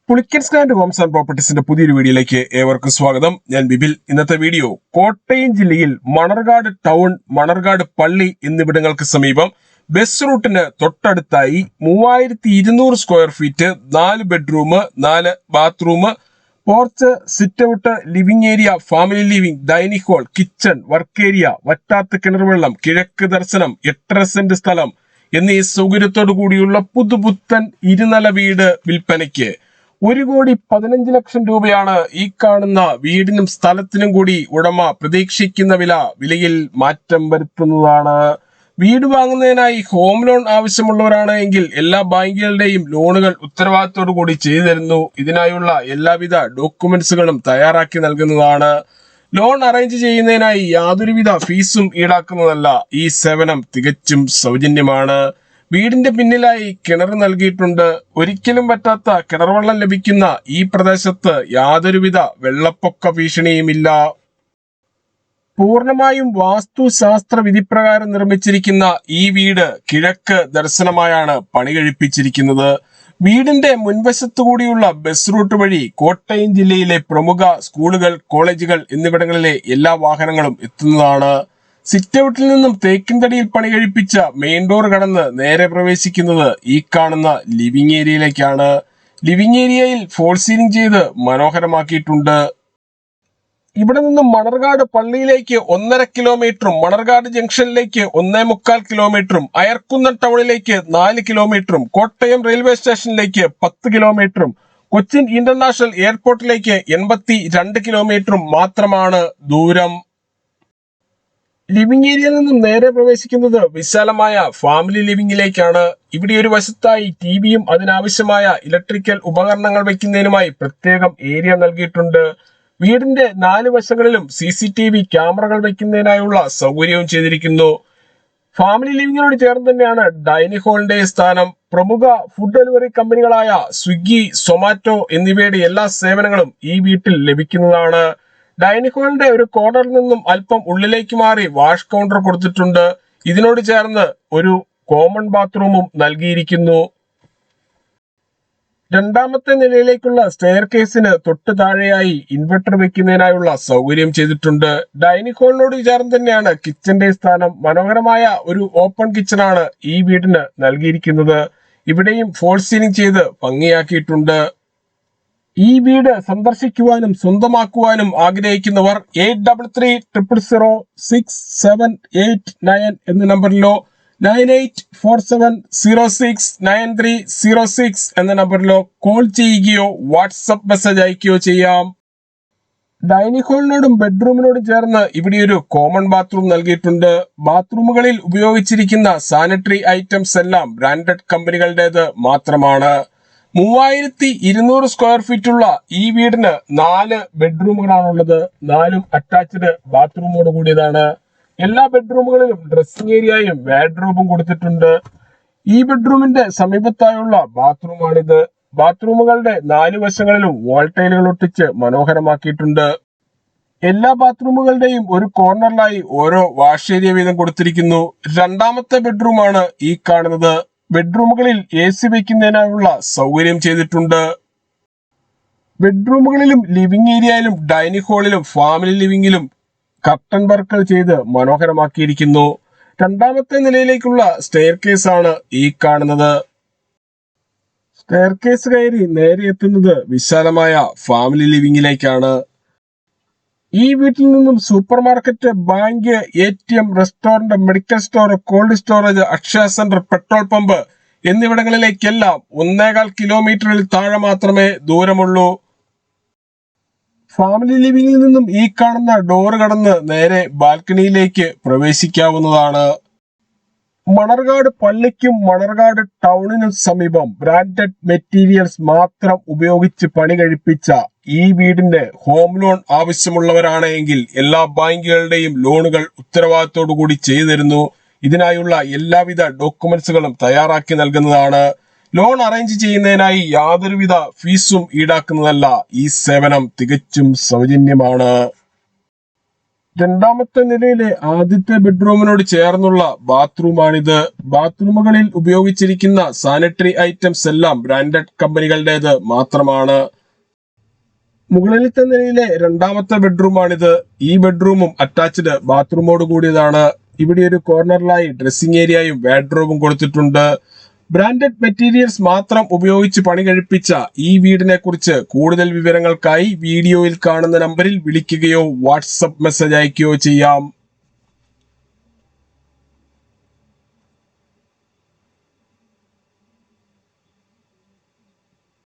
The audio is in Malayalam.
പുളിക്കൻസ് ആൻഡ് ഹോംസ് ആൻഡ് പ്രോപ്പർട്ടീസിന്റെ പുതിയൊരു വീഡിയോയിലേക്ക് ഏവർക്കും സ്വാഗതം. ഞാൻ ബിബിൽ. ഇന്നത്തെ വീഡിയോ കോട്ടയം ജില്ലയിൽ മണർകാട് ടൗൺ, മണർകാട് പള്ളി എന്നിവിടങ്ങൾക്ക് സമീപം ബസ് റൂട്ടിന് തൊട്ടടുത്തായി 3200 square feet, 4 bedroom, 4 bathroom, porch, sit out, living area, family living, dining hall, kitchen, work area, വറ്റാത്ത കിണർവെള്ളം, കിഴക്ക് ദർശനം, 8.5 സെന്റ് സ്ഥലം എന്നീ സൗകര്യത്തോടു കൂടിയുള്ള പുതുപുത്തൻ ഇരുനില വീട് വിൽപ്പനയ്ക്ക്. 1,15,00,000 രൂപയാണ് ഈ കാണുന്ന വീടിനും സ്ഥലത്തിനും കൂടി ഉടമ പ്രതീക്ഷിക്കുന്ന വിലയിൽ മാറ്റം വരുത്തുന്നതാണ്. വീട് വാങ്ങുന്നതിനായി ഹോം ലോൺ ആവശ്യമുള്ളവരാണ് എങ്കിൽ എല്ലാ ബാങ്കുകളുടെയും ലോണുകൾ ഉത്തരവാദിത്തോടു കൂടി ചെയ്തു തരുന്നു. ഇതിനായുള്ള എല്ലാവിധ ഡോക്യുമെന്റ്സുകളും തയ്യാറാക്കി നൽകുന്നതാണ്. ലോൺ അറേഞ്ച് ചെയ്യുന്നതിനായി യാതൊരുവിധ ഫീസും ഈടാക്കുന്നതല്ല. ഈ സേവനം തികച്ചും സൗജന്യമാണ്. വീടിന്റെ പിന്നിലായി കിണർ നൽകിയിട്ടുണ്ട്. ഒരിക്കലും പറ്റാത്ത കിണർവെള്ളം ലഭിക്കുന്ന ഈ പ്രദേശത്ത് യാതൊരുവിധ വെള്ളപ്പൊക്ക ഭീഷണിയുമില്ല. പൂർണ്ണമായും വാസ്തുശാസ്ത്ര വിധിപ്രകാരം നിർമ്മിച്ചിരിക്കുന്ന ഈ വീട് കിഴക്ക് ദർശനമായാണ് പണി കഴിപ്പിച്ചിരിക്കുന്നത്. വീടിന്റെ മുൻവശത്തു കൂടിയുള്ള ബസ് റൂട്ട് വഴി കോട്ടയം ജില്ലയിലെ പ്രമുഖ സ്കൂളുകൾ, കോളേജുകൾ എന്നിവിടങ്ങളിലെ എല്ലാ വാഹനങ്ങളും എത്തുന്നതാണ്. സിറ്റ് ഔട്ടിൽ നിന്നും തേക്കിൻതടിയിൽ പണി കഴിപ്പിച്ച മെയിൻ ഡോർ കടന്ന് നേരെ പ്രവേശിക്കുന്നത് ഈ കാണുന്ന ലിവിംഗ് ഏരിയയിലേക്കാണ്. ലിവിംഗ് ഏരിയയിൽ ഫോൾ സീലിംഗ് ചെയ്ത് മനോഹരമാക്കിയിട്ടുണ്ട്. ഇവിടെ നിന്നും മണർകാട് പള്ളിയിലേക്ക് 1.5 കിലോമീറ്ററും, മണർകാട് ജംഗ്ഷനിലേക്ക് 1.25 കിലോമീറ്ററും, അയർക്കുന്നം ടൗണിലേക്ക് 4 കിലോമീറ്ററും, കോട്ടയം റെയിൽവേ സ്റ്റേഷനിലേക്ക് 10 കിലോമീറ്ററും, കൊച്ചിൻ ഇന്റർനാഷണൽ എയർപോർട്ടിലേക്ക് 82 കിലോമീറ്ററും മാത്രമാണ് ദൂരം. ലിവിംഗ് ഏരിയയിൽ നിന്നും നേരെ പ്രവേശിക്കുന്നത് വിശാലമായ ഫാമിലി ലിവിംഗിലേക്കാണ്. ഇവിടെ ഒരു വശത്തായി ടിവിയും അതിനാവശ്യമായ ഇലക്ട്രിക്കൽ ഉപകരണങ്ങൾ വയ്ക്കുന്നതിനുമായി പ്രത്യേകം ഏരിയ നൽകിയിട്ടുണ്ട്. വീടിന്റെ 4 വശങ്ങളിലും CCTV ക്യാമറകൾ വയ്ക്കുന്നതിനായുള്ള സൗകര്യവും ചെയ്തിരിക്കുന്നു. ഫാമിലി ലിവിംഗിനോട് ചേർന്ന് തന്നെയാണ് ഡൈനിങ് ഹാളിന്റെ സ്ഥാനം. പ്രമുഖ ഫുഡ് ഡെലിവറി കമ്പനികളായ സ്വിഗ്ഗി, സൊമാറ്റോ എന്നിവയുടെ എല്ലാ സേവനങ്ങളും ഈ വീട്ടിൽ ലഭിക്കുന്നതാണ്. ഡൈനിങ് ഹാളിന്റെ ഒരു കോർണറിൽ നിന്നും അല്പം ഉള്ളിലേക്ക് മാറി വാഷ് കൗണ്ടർ കൊടുത്തിട്ടുണ്ട്. ഇതിനോട് ചേർന്ന് ഒരു കോമൺ ബാത്റൂമും നൽകിയിരിക്കുന്നു. രണ്ടാമത്തെ നിലയിലേക്കുള്ള സ്റ്റെയർ കേസിന് തൊട്ട് താഴെയായി ഇൻവെർട്ടർ വെക്കുന്നതിനായുള്ള സൗകര്യം ചെയ്തിട്ടുണ്ട്. ഡൈനിങ് ഹാളിനോട് ചേർന്ന് തന്നെയാണ് കിച്ചന്റെ സ്ഥാനം. മനോഹരമായ ഒരു ഓപ്പൺ കിച്ചണാണ് ഈ വീടിന് നൽകിയിരിക്കുന്നത്. ഇവിടെയും ഫോൾ സീലിംഗ് ചെയ്ത് ഭംഗിയാക്കിയിട്ടുണ്ട്. ഈ വീട് സന്ദർശിക്കുവാനും സ്വന്തമാക്കുവാനും ആഗ്രഹിക്കുന്നവർ 83300678 എന്ന നമ്പറിലോ 9847069306 എന്ന നമ്പറിലോ കോൾ ചെയ്യുകയോ വാട്സപ്പ് മെസ്സേജ് അയക്കുകയോ ചെയ്യാം. ഡൈനിങ് ഹാളിനോടും ബെഡ്റൂമിനോടും ചേർന്ന് ഇവിടെ ഒരു കോമൺ ബാത്റൂം നൽകിയിട്ടുണ്ട്. ബാത്റൂമുകളിൽ ഉപയോഗിച്ചിരിക്കുന്ന സാനിറ്ററി ഐറ്റംസ് എല്ലാം ബ്രാൻഡഡ് കമ്പനികളുടേത് മാത്രമാണ്. 3200 സ്ക്വയർ ഫീറ്റ് ഉള്ള ഈ വീടിന് 4 ബെഡ്റൂമുകളാണുള്ളത്. 4ഉം അറ്റാച്ച്ഡ് ബാത്റൂമോട് കൂടിയതാണ്. എല്ലാ ബെഡ്റൂമുകളിലും ഡ്രസ്സിംഗ് ഏരിയയും വാർഡ്രോബും കൊടുത്തിട്ടുണ്ട്. ഈ ബെഡ്റൂമിന്റെ സമീപത്തായുള്ള ബാത്റൂമാണിത്. ബാത്റൂമുകളുടെ 4 വശങ്ങളിലും വാൾ ടൈലുകൾ ഒട്ടിച്ച് മനോഹരമാക്കിയിട്ടുണ്ട്. എല്ലാ ബാത്റൂമുകളുടെയും ഒരു കോർണറിലായി ഓരോ വാഷ് ഏരിയ വീതം കൊടുത്തിരിക്കുന്നു. രണ്ടാമത്തെ ബെഡ്റൂമാണ് ഈ കാണുന്നത്. ബെഡ്റൂമുകളിൽ AC വയ്ക്കുന്നതിനായുള്ള സൗകര്യം ചെയ്തിട്ടുണ്ട്. ബെഡ്റൂമുകളിലും ലിവിംഗ് ഏരിയയിലും ഡൈനിങ് ഹാളിലും ഫാമിലി ലിവിംഗിലും കർട്ടൻ വർക്കുകൾ ചെയ്ത് മനോഹരമാക്കിയിരിക്കുന്നു. രണ്ടാമത്തെ നിലയിലേക്കുള്ള സ്റ്റെയർ കേസ് ആണ് ഈ കാണുന്നത്. സ്റ്റെയർ കേസ് കയറി നേരെ എത്തുന്നത് വിശാലമായ ഫാമിലി ലിവിംഗിലേക്കാണ്. ഈ വീട്ടിൽ നിന്നും super market, bank, ATM, restaurant, medical store, cold storage, Akshaya centre, petrol pump എന്നിവിടങ്ങളിലേക്കെല്ലാം 1.25 കിലോമീറ്ററിൽ താഴെ മാത്രമേ ദൂരമുള്ളൂ. ഫാമിലി ലിവിംഗിൽ നിന്നും ഈ കാണുന്ന ഡോറ് കടന്ന് നേരെ ബാൽക്കണിയിലേക്ക് പ്രവേശിക്കാവുന്നതാണ്. മണർകാട് പള്ളിക്കും മണർകാട് ടൗണിനും സമീപം ബ്രാൻഡഡ് മെറ്റീരിയൽസ് മാത്രം ഉപയോഗിച്ച് പണി കഴിപ്പിച്ച ഈ വീടിന്റെ ഹോം ലോൺ ആവശ്യമുള്ളവരാണ് എങ്കിൽ എല്ലാ ബാങ്കുകളുടെയും ലോണുകൾ ഉത്തരവാദിത്തോടു കൂടി ചെയ്തു തരുന്നു. ഇതിനായുള്ള എല്ലാവിധ ഡോക്യുമെന്റ്സുകളും തയ്യാറാക്കി നൽകുന്നതാണ്. ലോൺ അറേഞ്ച് ചെയ്യുന്നതിനായി യാതൊരുവിധ ഫീസും ഈടാക്കുന്നതല്ല. ഈ സേവനം തികച്ചും സൗജന്യമാണ്. രണ്ടാമത്തെ നിലയിലെ ആദ്യത്തെ ബെഡ്റൂമിനോട് ചേർന്നുള്ള ബാത്റൂമാണിത്. ബാത്റൂമുകളിൽ ഉപയോഗിച്ചിരിക്കുന്ന സാനിറ്ററി ഐറ്റംസ് എല്ലാം ബ്രാൻഡഡ് കമ്പനികളുടേത് മാത്രമാണ്. മുകളിലത്തെ നിലയിലെ രണ്ടാമത്തെ ബെഡ്റൂമാണിത്. ഈ ബെഡ്റൂമും അറ്റാച്ച്ഡ് ബാത്റൂമോട് കൂടിയതാണ്. ഇവിടെ ഒരു കോർണറിലായി ഡ്രസ്സിംഗ് ഏരിയയും വാർഡ്രോബും കൊടുത്തിട്ടുണ്ട്. ബ്രാൻഡഡ് മെറ്റീരിയൽസ് മാത്രം ഉപയോഗിച്ച് പണി കഴിപ്പിച്ച ഈ വീടിനെ കുറിച്ച് കൂടുതൽ വിവരങ്ങൾക്കായി വീഡിയോയിൽ കാണുന്ന നമ്പറിൽ വിളിക്കുകയോ വാട്സപ്പ് മെസ്സേജ് അയക്കുകയോ ചെയ്യാം.